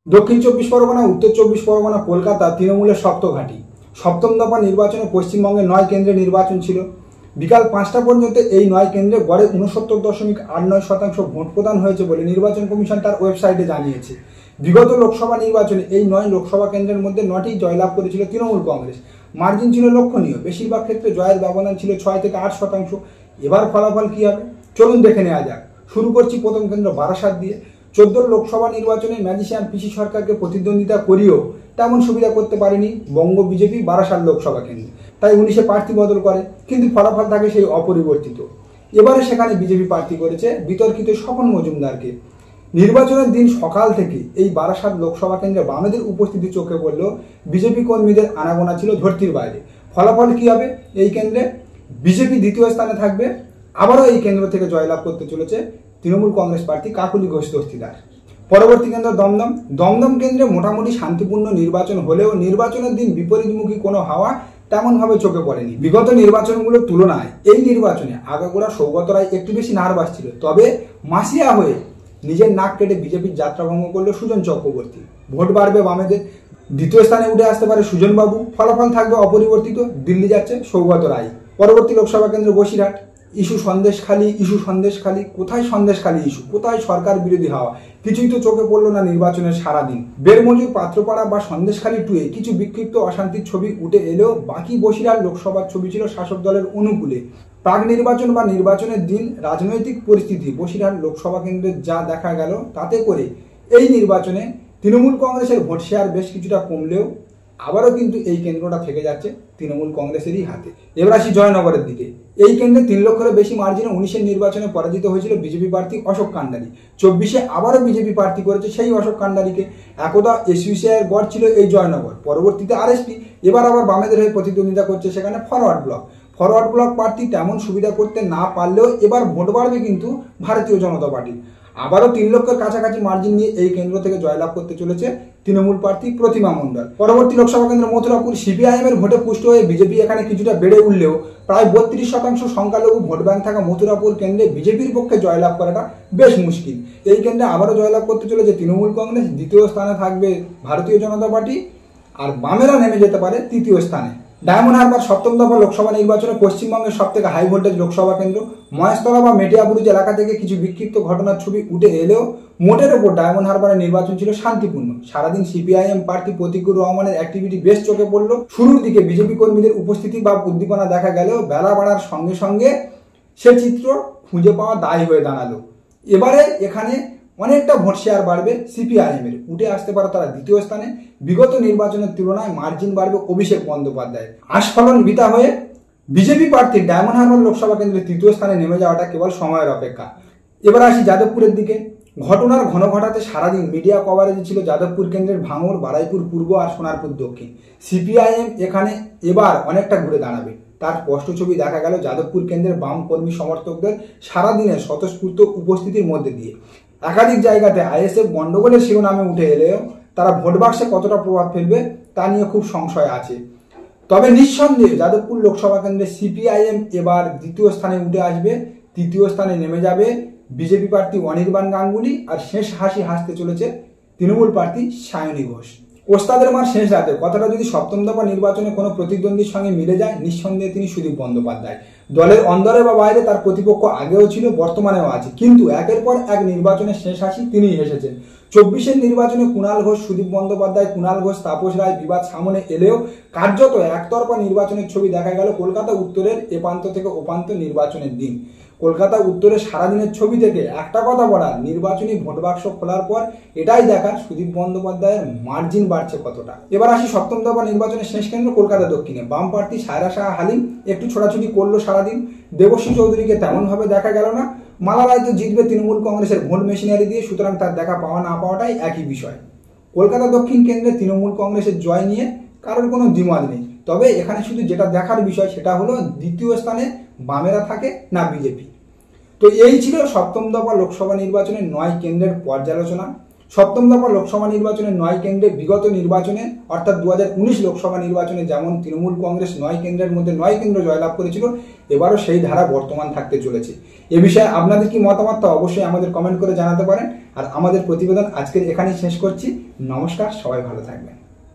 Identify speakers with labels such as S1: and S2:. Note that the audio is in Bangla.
S1: দক্ষিণ চব্বিশ পরগনা, উত্তর চব্বিশ পরগনা, কলকাতা তৃণমূলের শক্ত ঘাঁটি। সপ্তম দফা নির্বাচনে পশ্চিমবঙ্গে 9 কেন্দ্রে নির্বাচন ছিল। বিকাল 5টা পর্যন্ত এই 9 কেন্দ্রে গড়ে 69.89% ভোট প্রদান হয়েছে বলে নির্বাচন কমিশন তার ওয়েবসাইটে জানিয়েছে। বিগত লোকসভা নির্বাচনে এই 9 লোকসভা কেন্দ্রের মধ্যে 9টি জয়লাভ করেছিল তৃণমূল কংগ্রেস। মার্জিন ছিল লক্ষণীয়, বেশিরভাগ ক্ষেত্রে জয়ের ব্যবধান ছিল 6 থেকে 8%। এবার ফলাফল কি হবে চলুন দেখে নেওয়া যাক। শুরু করছি প্রথম কেন্দ্র বারাসাত দিয়ে। 14 লোকসভা নির্বাচনে ম্যাজিশিয়ান পিসি সরকারকে প্রতিদ্বন্দ্বিতা করিয়েও তেমন সুবিধা করতে পারেনি বঙ্গ বিজেপি বারাসাত লোকসভা কেন্দ্রে, তাই 19-এ প্রার্থী বদল করে, কিন্তু ফলাফল থাকে সেই অপরিবর্তিত। এবারে সেখানে বিজেপি প্রার্থী করেছে বিতর্কিত স্বপন মজুমদারকে। নির্বাচনের দিন সকাল থেকে এই বারাসাত লোকসভা কেন্দ্রে বামেদের উপস্থিতি চোখে পড়লেও বিজেপি কর্মীদের আনাগোনা ছিল ধরতির বাইরে। ফলাফল কি হবে? এই কেন্দ্রে বিজেপি দ্বিতীয় স্থানে থাকবে। আবারও এই কেন্দ্র থেকে জয়লাভ করতে চলেছে তৃণমূল কংগ্রেস প্রার্থী কাকলি ঘোষ দস্তিদার। পরবর্তী কেন্দ্র দমদম। দমদম কেন্দ্রে মোটামুটি শান্তিপূর্ণ নির্বাচন হলেও নির্বাচনের দিন বিপরীতমুখী কোনো হাওয়া তেমনভাবে চোখে পড়েনি। বিগত নির্বাচনগুলোর তুলনায় এই নির্বাচনে আগাগোড়া সৌগত রায় একটু বেশি নার্ভাস ছিল। তবে মাসিয়া হয়ে নিজের নাক কেটে বিজেপির যাত্রাভঙ্গ করল সুজন চক্রবর্তী। ভোট বাড়বে বামেদের, দ্বিতীয় স্থানে উঠে আসতে পারে সুজনবাবু। ফলাফল থাকবে অপরিবর্তিত, দিল্লি যাচ্ছে সৌগত রায়। পরবর্তী লোকসভা কেন্দ্র বসিরহাট। ইস্যু সন্দেশখালী, কোথায় সন্দেশখালী ইস্যু, কোথায় সরকার বিরোধী হাওয়া, কিছুই তো চোখে পড়লো না নির্বাচনের সারাদিন। বেরমজুর, পাত্রপাড়া বা সন্দেশখালী টুয়ে কিছু বিক্ষিপ্ত অশান্তির ছবি উঠে এলেও বাকি বসিরহাট লোকসভার ছবি ছিল শাসক দলের অনুকূলে। প্রাক নির্বাচন বা নির্বাচনের দিন রাজনৈতিক পরিস্থিতি বসিরহাট লোকসভা কেন্দ্রে যা দেখা গেল, তাতে করে এই নির্বাচনে তৃণমূল কংগ্রেসের ভোট শেয়ার বেশ কিছুটা কমলেও আবারও কিন্তু এই কেন্দ্রটা থেকে যাচ্ছে তৃণমূল কংগ্রেসেরই হাতে। এবার আসি জয়নগরের দিকে। এই কেন্দ্রে 3 লক্ষেরও বেশি মার্জিনে 19-এর নির্বাচনে পরাজিত হয়েছিল বিজেপি প্রার্থী অশোক কান্ডারি। 24-এ আবারও বিজেপি প্রার্থী করেছে সেই অশোক কান্ডারিকে। একদা এসইউসিআইয়ের গড় ছিল এই জয়নগর, পরবর্তীতে আরএসপি, এবার আবার বামেদের হয়ে প্রতিদ্বন্দ্বিতা করছে সেখানে ফরওয়ার্ড ব্লক প্রার্থী তেমন সুবিধা করতে না পারলেও এবার ভোট বাড়বে কিন্তু ভারতীয় জনতা পার্টির। আবারও 3 লক্ষের কাছাকাছি মার্জিন নিয়ে এই কেন্দ্র থেকে জয়লাভ করতে চলেছে তৃণমূল প্রার্থী প্রতিমা মণ্ডল। পরবর্তী লোকসভা কেন্দ্র মথুরাপুর। সিপিআইএম এর ভোটে পুষ্ট হয়ে বিজেপি এখানে কিছুটা বেড়ে উঠলেও প্রায় 32% সংখ্যালঘু ভোট ব্যাংক থাকা মথুরাপুর কেন্দ্রে বিজেপির পক্ষে জয়লাভ করাটা বেশ মুশকিল। এই কেন্দ্রে আবারও জয়লাভ করতে চলেছে তৃণমূল কংগ্রেস, দ্বিতীয় স্থানে থাকবে ভারতীয় জনতা পার্টি, আর বামেরা নেমে যেতে পারে তৃতীয় স্থানে। ডায়মন্ড হারবার। 7ম দফা লোকসভা নির্বাচনে পশ্চিমবঙ্গের সবথেকে হাই ভোল্টেজ লোকসভা কেন্দ্র। মহেশতলা বা মেটিয়াবুরুজ এলাকা থেকে কিছু বিক্ষিপ্ত ঘটনার ছবি উঠে এলেও মোটের ওপর ডায়মন্ড হারবারের নির্বাচন ছিল শান্তিপূর্ণ। সারাদিন সিপিআইএম প্রার্থী প্রতিকুর রহমানের অ্যাক্টিভিটি বেশ চোখে পড়ল। শুরুর দিকে বিজেপি কর্মীদের উপস্থিতি বা উদ্দীপনা দেখা গেলেও বেলা বাড়ার সঙ্গে সঙ্গে সে চিত্র খুঁজে পাওয়া দায় হয়ে দাঁড়ালো। এবারে এখানে অনেকটা ভোট শেয়ার বাড়বে সিপিআইএম এর, উঠে আসতে পারে তারা দ্বিতীয় স্থানে। বিগত নির্বাচনের তুলনায় মার্জিন বাড়বে অভিষেক বন্দ্যোপাধ্যায়। আস্ফলন বিতা হয়ে বিজেপি প্রার্থী ডায়মন্ড হারবার লোকসভা কেন্দ্রে তৃতীয় স্থানে নেমে যাওয়াটা কেবল সময়ের অপেক্ষা। এবার আসি যাদবপুরের দিকে। ঘটনার ঘন ঘটাতে সারাদিন মিডিয়া কভারেজে ছিল যাদবপুর কেন্দ্রের ভাঙড়, বারাইপুর পূর্ব আর সোনারপুর দক্ষিণ। সিপিআইএম এখানে এবার অনেকটা ঘুরে দাঁড়াবে, তার স্পষ্ট ছবি দেখা গেল যাদবপুর কেন্দ্রের বাম কর্মী সমর্থকদের সারাদিনের স্বতঃস্ফূর্ত উপস্থিতির মধ্যে দিয়ে। একাধিক জায়গাতে আইএসএফ গন্ডগোলের শিরোনামে উঠে এলেও তারা ভোট বাক্সে কতটা প্রভাব ফেলবে তা নিয়ে খুব সংশয় আছে। তবে নিঃসন্দেহে যাদবপুর লোকসভা কেন্দ্রে সিপিআইএম এবার দ্বিতীয় স্থানে উঠে আসবে, তৃতীয় স্থানে নেমে যাবে বিজেপি প্রার্থী অনির্বাণ গাঙ্গুলি, আর শেষ হাসি হাসতে চলেছে তৃণমূল প্রার্থী সায়নী ঘোষ। ওস্তাদের মার শেষ রাতে কথাটা যদি 7ম দফা নির্বাচনে কোনো প্রতিদ্বন্দ্বীর সঙ্গে মিলে যায়, নিঃসন্দেহে তিনি সুদীপ বন্দ্যোপাধ্যায়। দলের অন্দরে বা বাইরে তার প্রতিপক্ষ আগেও ছিল, বর্তমানেও আছে, কিন্তু একের পর এক নির্বাচনের শেষ হাসি তিনিই হেসেছেন। 24-এর নির্বাচনে কুণাল ঘোষ, সুদীপ বন্দ্যোপাধ্যায়, কুণাল ঘোষ, তাপস রায় বিবাদ সামনে এলেও কার্যত একতরফা নির্বাচনের ছবি দেখা গেল কলকাতা উত্তরের এপান্ত থেকে ওপান্ত নির্বাচনের দিন। কলকাতা উত্তরের সারাদিনের ছবি থেকে একটা কথা বলার, নির্বাচনী ভোট বাক্স খোলার পর এটাই দেখার সুদীপ বন্দ্যোপাধ্যায়ের মার্জিন বাড়ছে কতটা। এবার আসি 7ম দফা নির্বাচনের শেষ কেন্দ্র কলকাতা দক্ষিণে। বাম প্রার্থী সায়রা শাহ হালিম একটু ছোটাছুটি করলো সারাদিন। দেবশ্রী চৌধুরীকে তেমনভাবে দেখা গেল না। মালা রায় তো জিতবে তৃণমূল কংগ্রেসের ভোট মেশিনারি দিয়ে, সুতরাং তার দেখা পাওয়া না পাওয়াটাই একই বিষয়। কলকাতা দক্ষিণ কেন্দ্রে তৃণমূল কংগ্রেসের জয় নিয়ে কারোর কোনো দ্বিমত নেই। তবে এখানে শুধু যেটা দেখার বিষয় সেটা হলো দ্বিতীয় স্থানে বামেরা থাকে না বিজেপি। তো এই ছিল 7ম দফা লোকসভা নির্বাচনের 9 কেন্দ্রের পর্যালোচনা। সপ্তম দফা লোকসভা নির্বাচনে 9 কেন্দ্রে বিগত নির্বাচনে অর্থাৎ 2019 লোকসভা নির্বাচনে যেমন তৃণমূল কংগ্রেস 9 কেন্দ্রের মধ্যে 9 কেন্দ্র জয়লাভ করেছিল, এবারও সেই ধারা বর্তমান থাকতে চলেছে। এ বিষয়ে আপনাদের কি মতামত তা অবশ্যই আমাদের কমেন্ট করে জানাতে পারেন। আর আমাদের প্রতিবেদন আজকের এখানেই শেষ করছি। নমস্কার, সবাই ভালো থাকবেন।